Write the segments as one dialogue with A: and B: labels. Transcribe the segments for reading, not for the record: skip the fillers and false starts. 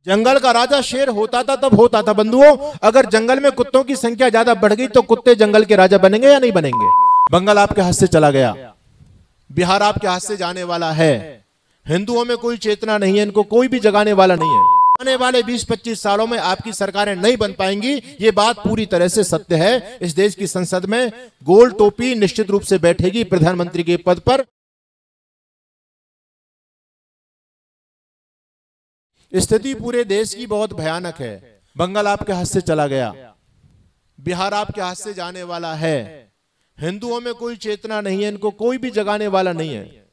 A: जंगल का राजा शेर होता था तब होता था बंधुओं, अगर जंगल में कुत्तों की संख्या ज्यादा बढ़ गई तो कुत्ते जंगल के राजा बनेंगे या नहीं बनेंगे। बंगाल आपके हाथ से चला गया, बिहार आपके हाथ से जाने वाला है। हिंदुओं में कोई चेतना नहीं है, इनको कोई भी जगाने वाला नहीं है। आने वाले 20-25 सालों में आपकी सरकारें नहीं बन पाएंगी, ये बात पूरी तरह से सत्य है। इस देश की संसद में गोल टोपी निश्चित रूप से बैठेगी प्रधानमंत्री के पद पर। स्थिति पूरे देश की बहुत भयानक है। बंगाल आपके हाथ से चला गया, बिहार आपके हाथ से जाने वाला है। हिंदुओं में कोई चेतना नहीं है, इनको कोई भी जगाने वाला नहीं है,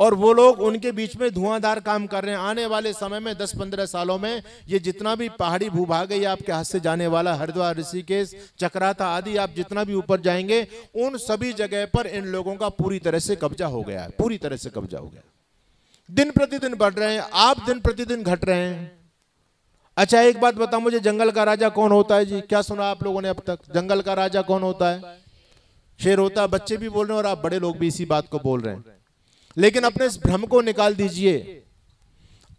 A: और वो लोग उनके बीच में धुआंधार काम कर रहे हैं। आने वाले समय में 10-15 सालों में ये जितना भी पहाड़ी भूभाग है ये आपके हाथ से जाने वाला। हरिद्वार, ऋषिकेश, चक्राता आदि आप जितना भी ऊपर जाएंगे उन सभी जगह पर इन लोगों का पूरी तरह से कब्जा हो गया है, पूरी तरह से कब्जा हो गया। दिन प्रतिदिन बढ़ रहे हैं, आप दिन प्रतिदिन घट रहे हैं। अच्छा एक बात बताओ मुझे, जंगल का राजा कौन होता है जी? क्या सुना आप लोगों ने अब तक? जंगल का राजा कौन होता है? शेर होता है। बच्चे भी बोल रहे हैं और आप बड़े लोग भी इसी बात को बोल रहे हैं, लेकिन अपने इस भ्रम को निकाल दीजिए।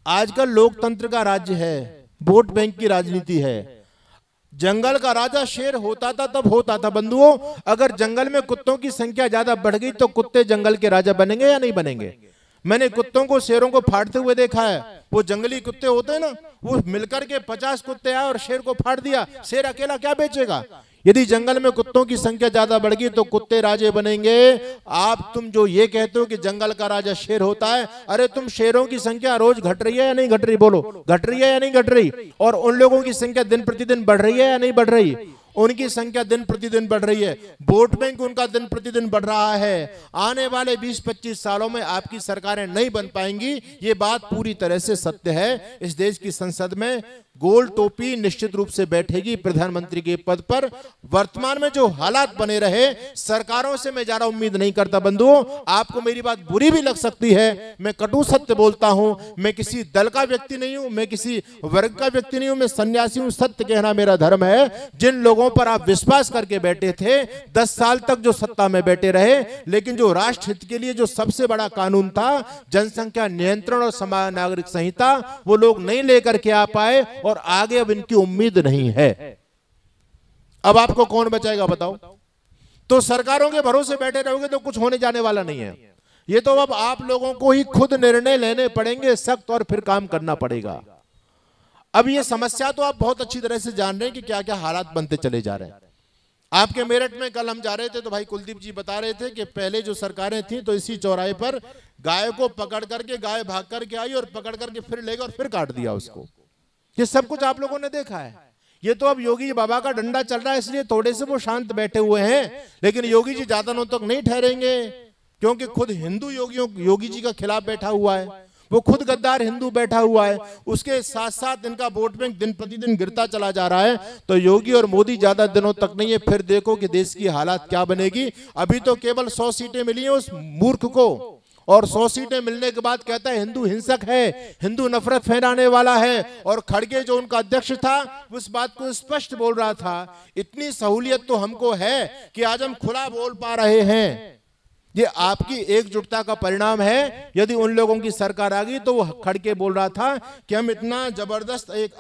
A: आजकल लोकतंत्र का राज्य है, वोट बैंक की राजनीति है। जंगल का राजा शेर होता था तब होता था बंधुओं, अगर जंगल में कुत्तों की संख्या ज्यादा बढ़ गई तो कुत्ते जंगल के राजा बनेंगे या नहीं बनेंगे। मैंने कुत्तों को, शेरों को फाड़ते हुए देखा है। वो जंगली कुत्ते होते हैं ना, वो मिलकर के 50 कुत्ते आए और शेर को फाड़ दिया। शेर अकेला क्या बेचेगा? यदि जंगल में कुत्तों की संख्या ज्यादा बढ़ गई तो कुत्ते राजे बनेंगे। तुम जो ये कहते हो कि जंगल का राजा शेर होता है, अरे तुम शेरों की संख्या रोज घट रही है या नहीं घट रही? बोलो, घट रही है या नहीं घट रही? और उन लोगों की संख्या दिन प्रतिदिन बढ़ रही है या नहीं बढ़ रही? उनकी संख्या दिन प्रतिदिन बढ़ रही है, वोट बैंक उनका दिन प्रतिदिन बढ़ रहा है। आने वाले 20-25 सालों में आपकी सरकारें नहीं बन पाएंगी, ये बात पूरी तरह से सत्य है। इस देश की संसद में गोल टोपी निश्चित रूप से बैठेगी प्रधानमंत्री के पद पर। वर्तमान में जो हालात बने रहे, सरकारों से मैं ज्यादा उम्मीद नहीं करता बंधुओं। आपको मेरी बात बुरी भी लग सकती है, मैं कटु सत्य बोलता हूं। मैं किसी दल का व्यक्ति नहीं हूं, मैं किसी वर्ग का व्यक्ति नहीं हूं, मैं सन्यासी हूं। सत्य कहना मेरा धर्म है। जिन लोगों पर आप विश्वास करके बैठे थे, 10 साल तक जो सत्ता में बैठे रहे, लेकिन जो राष्ट्र हित के लिए जो सबसे बड़ा कानून था, जनसंख्या नियंत्रण और समान नागरिक संहिता, वो लोग नहीं लेकर के आ पाए और आगे अब इनकी उम्मीद नहीं है। अब आपको कौन बचाएगा बताओ? तो सरकारों के भरोसे बैठे रहोगे तो कुछ होने जाने वाला नहीं है। ये तो अब आप लोगों को ही खुद निर्णय लेने पड़ेंगे सख्त, और फिर काम करना पड़ेगा। अब ये समस्या तो आप बहुत अच्छी तरह से जान रहे हैं कि क्या क्या हालात बनते चले जा रहे हैं। आपके मेरठ में कल हम जा रहे थे तो भाई कुलदीप जी बता रहे थे कि पहले जो सरकारें थी तो इसी चौराहे पर गाय को पकड़ करके, गाय भाग करके आई और पकड़ करके फिर ले गए और फिर काट दिया उसको। ये सब कुछ आप लोगों ने देखा है। ये तो अब योगी बाबा का डंडा चल रहा है, इसलिए थोड़े से वो शांत बैठे हुए हैं, लेकिन योगी जी ज्यादा दिनों तक नहीं ठहरेंगे, क्योंकि खुद हिंदू योगी जी का खिलाफ बैठा हुआ है। वो खुद गद्दार हिंदू बैठा हुआ है, उसके साथ साथ इनका वोट बैंक दिन प्रतिदिन गिरता चला जा रहा है। तो योगी और मोदी ज्यादा दिनों तक नहीं है, फिर देखो कि देश की हालात क्या बनेगी। अभी तो केवल 100 सीटें मिली हैं उस मूर्ख को, और 100 सीटें मिलने के बाद कहता है हिंदू हिंसक है, हिंदू नफरत फैलाने वाला है। और खड़गे जो उनका अध्यक्ष था उस बात को स्पष्ट बोल रहा था, इतनी सहूलियत तो हमको है कि आज हम खुला बोल पा रहे हैं। ये आपकी एकजुटता का परिणाम है। यदि उन लोगों की सरकार आ गई तो वो खड़के बोल रहा था कि हम इतना जबरदस्त एक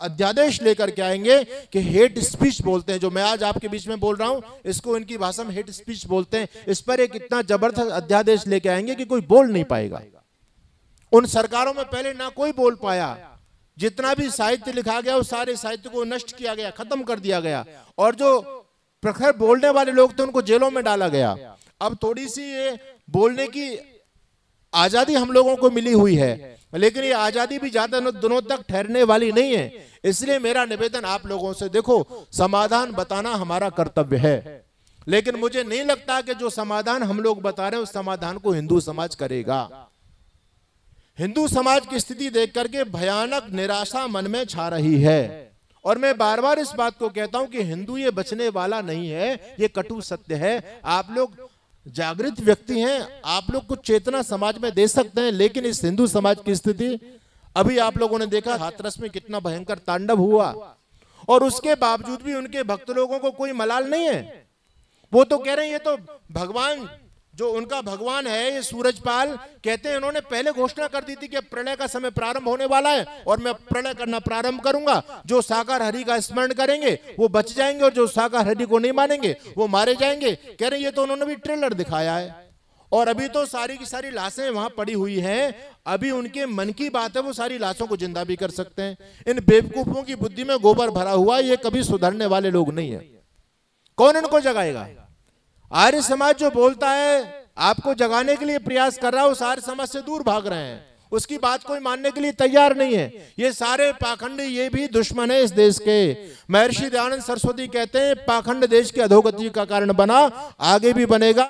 A: अध्यादेश लेकर के आएंगे कि हेट स्पीच बोलते हैं, जो मैं आज आपके बीच में बोल रहा हूं, इसको इनकी भाषा में हेट स्पीच बोलते हैं। इस पर एक इतना जबरदस्त अध्यादेश लेके आएंगे कि कोई बोल नहीं पाएगा। उन सरकारों में पहले ना कोई बोल पाया, जितना भी साहित्य लिखा गया उस सारे साहित्य को नष्ट किया गया, खत्म कर दिया गया, और जो प्रखर बोलने वाले लोग थे उनको जेलों में डाला गया। अब थोड़ी सी ये बोलने की आजादी हम लोगों को मिली हुई है, लेकिन ये आजादी भी ज्यादा दिनों तक ठहरने वाली नहीं है। इसलिए मेरा निवेदन आप लोगों से, देखो समाधान बताना हमारा कर्तव्य है, लेकिन मुझे नहीं लगता कि जो समाधान हम लोग बता रहे हैं उस समाधान को हिंदू समाज करेगा। हिंदू समाज की स्थिति देख करके भयानक निराशा मन में छा रही है, और मैं बार बार इस बात को कहता हूं कि हिंदू ये बचने वाला नहीं है, ये कटु सत्य है। आप लोग जागृत व्यक्ति हैं, आप लोग कुछ चेतना समाज में दे सकते हैं, लेकिन इस हिंदू समाज की स्थिति अभी आप लोगों ने देखा हाथरस में कितना भयंकर तांडव हुआ, और उसके बावजूद भी उनके भक्त लोगों को कोई मलाल नहीं है। वो तो कह रहे हैं ये तो भगवान जो उनका भगवान है ये सूरजपाल, कहते हैं इन्होंने पहले घोषणा कर दी थी कि प्रलय का समय प्रारंभ होने वाला है और मैं प्रलय करना प्रारंभ करूंगा। जो साकार हरि का स्मरण करेंगे वो बच जाएंगे और जो साकार हरि को नहीं मानेंगे वो मारे जाएंगे। कह रहे ये तो उन्होंने भी ट्रेलर दिखाया है और अभी तो सारी की सारी लाशें वहां पड़ी हुई हैं। अभी उनके मन की बात है, वो सारी लाशों को जिंदा भी कर सकते हैं। इन बेवकूफों की बुद्धि में गोबर भरा हुआ, ये कभी सुधरने वाले लोग नहीं है। कौन इनको जगाएगा? आर्य समाज जो बोलता है आपको जगाने के लिए प्रयास कर रहा है, उस आर्य समाज से दूर भाग रहे हैं, उसकी बात कोई मानने के लिए तैयार नहीं है। ये सारे पाखंडी, ये भी दुश्मन है इस देश के। महर्षि दयानंद सरस्वती कहते हैं पाखंड देश की अधोगति का कारण बना, आगे भी बनेगा।